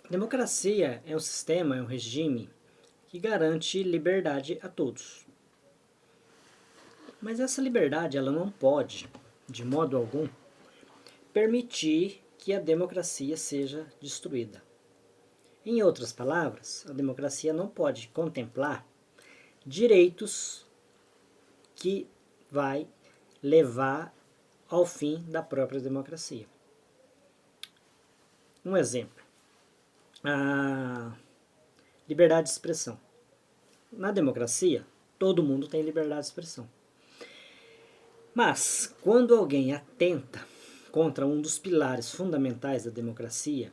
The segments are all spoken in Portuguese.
Democracia é um sistema, é um regime que garante liberdade a todos. Mas essa liberdade ela não pode, de modo algum, permitir que a democracia seja destruída. Em outras palavras, a democracia não pode contemplar direitos que vai levar ao fim da própria democracia. Um exemplo, a liberdade de expressão. Na democracia, todo mundo tem liberdade de expressão. Mas, quando alguém atenta contra um dos pilares fundamentais da democracia,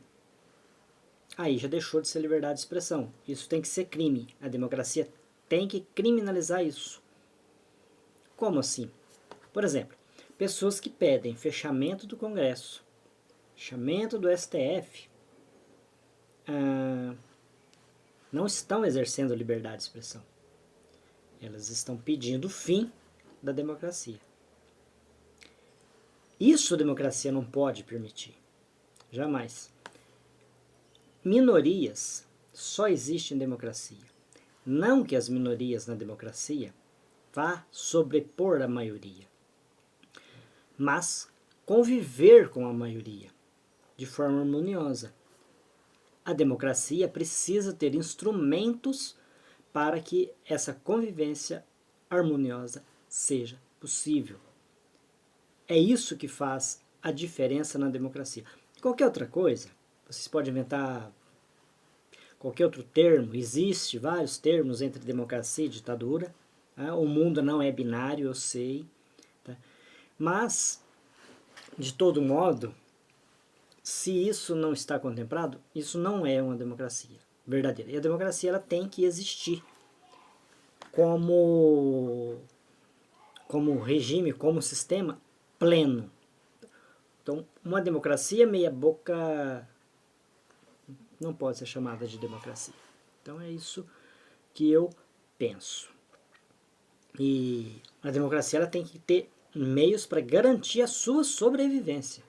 aí já deixou de ser liberdade de expressão. Isso tem que ser crime. A democracia tem que criminalizar isso. Como assim? Por exemplo, pessoas que pedem fechamento do Congresso, fechamento do STF, não estão exercendo liberdade de expressão. Elas estão pedindo o fim da democracia. Isso a democracia não pode permitir. Jamais. Minorias só existem em democracia. Não que as minorias na democracia vá sobrepor a maioria, mas conviver com a maioria de forma harmoniosa. A democracia precisa ter instrumentos para que essa convivência harmoniosa seja possível. É isso que faz a diferença na democracia. Qualquer outra coisa, vocês podem inventar qualquer outro termo, existe vários termos entre democracia e ditadura. O mundo não é binário, eu sei. Tá? Mas, de todo modo, se isso não está contemplado, isso não é uma democracia verdadeira. E a democracia ela tem que existir como regime, como sistema pleno. Então, uma democracia meia boca não pode ser chamada de democracia. Então é isso que eu penso. E a democracia ela tem que ter meios para garantir a sua sobrevivência.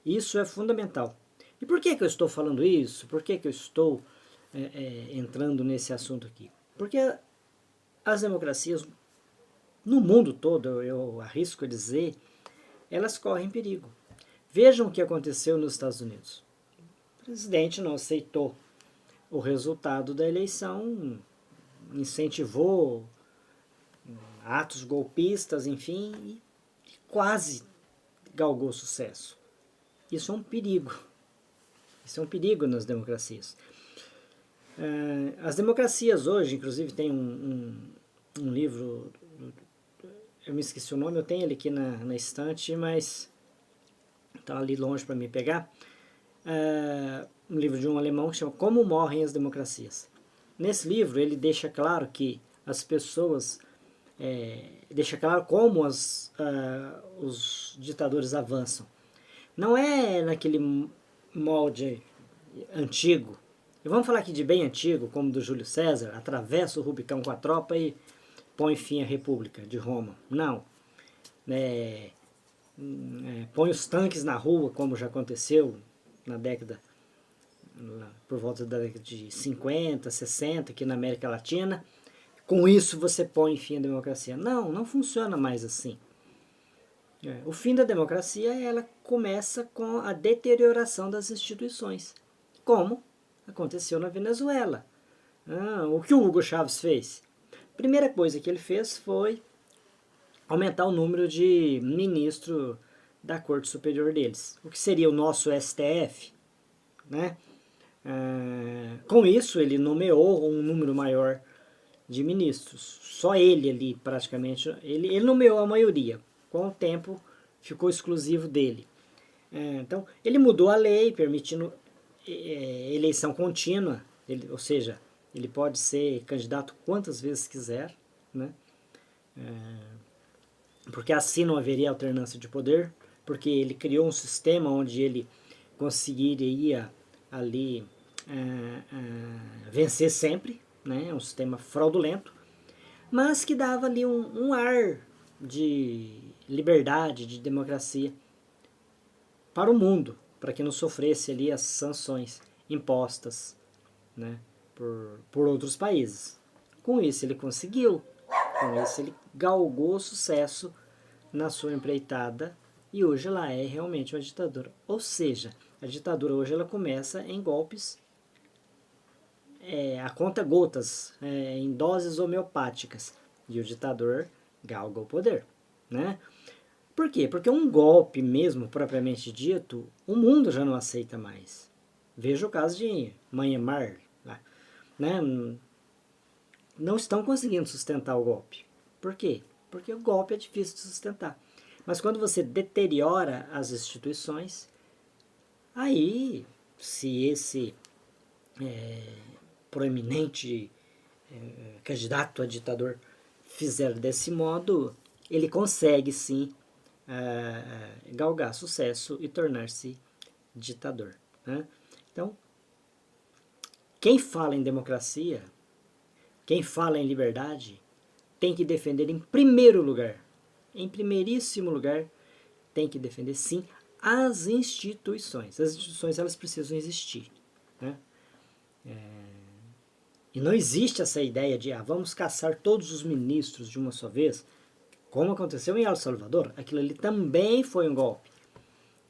Isso é fundamental. E por que eu estou falando isso? Por que eu estou entrando nesse assunto aqui? Porque as democracias no mundo todo, eu arrisco a dizer, elas correm perigo. Vejam o que aconteceu nos Estados Unidos. O presidente não aceitou o resultado da eleição, incentivou atos golpistas, enfim, e quase galgou sucesso. Isso é um perigo. Isso é um perigo nas democracias. As democracias hoje, inclusive tem um livro, eu me esqueci o nome, eu tenho ele aqui na estante, mas está ali longe para me pegar. Um livro de um alemão que chama Como Morrem as Democracias. Nesse livro ele deixa claro que as pessoas, deixa claro como os ditadores avançam. Não é naquele molde antigo. E vamos falar aqui de bem antigo, como do Júlio César, atravessa o Rubicão com a tropa e põe fim à República de Roma. Não. Põe os tanques na rua, como já aconteceu na década, por volta da década de 50, 60, aqui na América Latina. Com isso você põe fim à democracia. Não, não funciona mais assim. O fim da democracia ela começa com a deterioração das instituições, como aconteceu na Venezuela. O que o Hugo Chávez fez? A primeira coisa que ele fez foi aumentar o número de ministros da Corte Superior deles, o que seria o nosso STF. Né? Com isso, ele nomeou um número maior de ministros. Só ele ali, praticamente, ele nomeou a maioria. Com o tempo, ficou exclusivo dele. Então, ele mudou a lei, permitindo eleição contínua, ou seja, ele pode ser candidato quantas vezes quiser, né? Porque assim não haveria alternância de poder, porque ele criou um sistema onde ele conseguiria ali vencer sempre, né? Um sistema fraudulento, mas que dava ali um ar de liberdade, de democracia para o mundo, para que não sofresse ali as sanções. impostas, né, por outros países. Com isso ele conseguiu, com isso ele galgou sucesso na sua empreitada e hoje ela é realmente uma ditadura. Ou seja, a ditadura hoje ela começa em golpes a conta gotas, em doses homeopáticas, e o ditador galga o poder, né? Por quê? Porque um golpe mesmo, propriamente dito, o mundo já não aceita mais. Veja o caso de Myanmar, né? Não estão conseguindo sustentar o golpe. Por quê? Porque o golpe é difícil de sustentar. Mas quando você deteriora as instituições, aí, se esse proeminente candidato a ditador fizer desse modo, ele consegue sim galgar sucesso e tornar-se ditador, né? Então, quem fala em democracia, quem fala em liberdade, tem que defender em primeiro lugar, em primeiríssimo lugar, tem que defender sim as instituições. As instituições elas precisam existir, né? E não existe essa ideia de vamos caçar todos os ministros de uma só vez, como aconteceu em El Salvador. Aquilo ali também foi um golpe.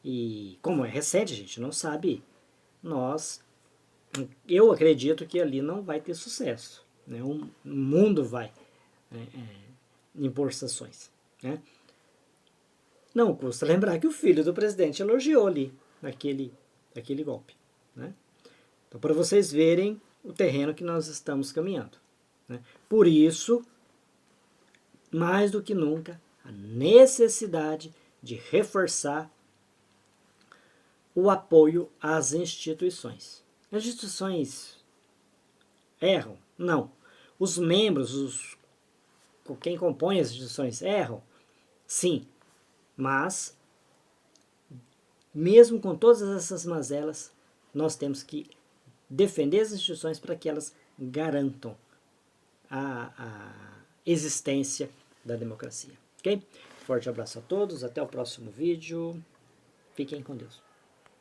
E como é recente, a gente não sabe, eu acredito que ali não vai ter sucesso, né? O mundo vai impor sanções, né? Não custa lembrar que o filho do presidente elogiou ali aquele golpe, né? Então, para vocês verem o terreno que nós estamos caminhando, né? Por isso, mais do que nunca, a necessidade de reforçar o apoio às instituições. As instituições erram? Não. Os membros, quem compõe as instituições erram? Sim. Mas, mesmo com todas essas mazelas, nós temos que defender as instituições para que elas garantam a existência da democracia. Ok? Forte abraço a todos, até o próximo vídeo. Fiquem com Deus.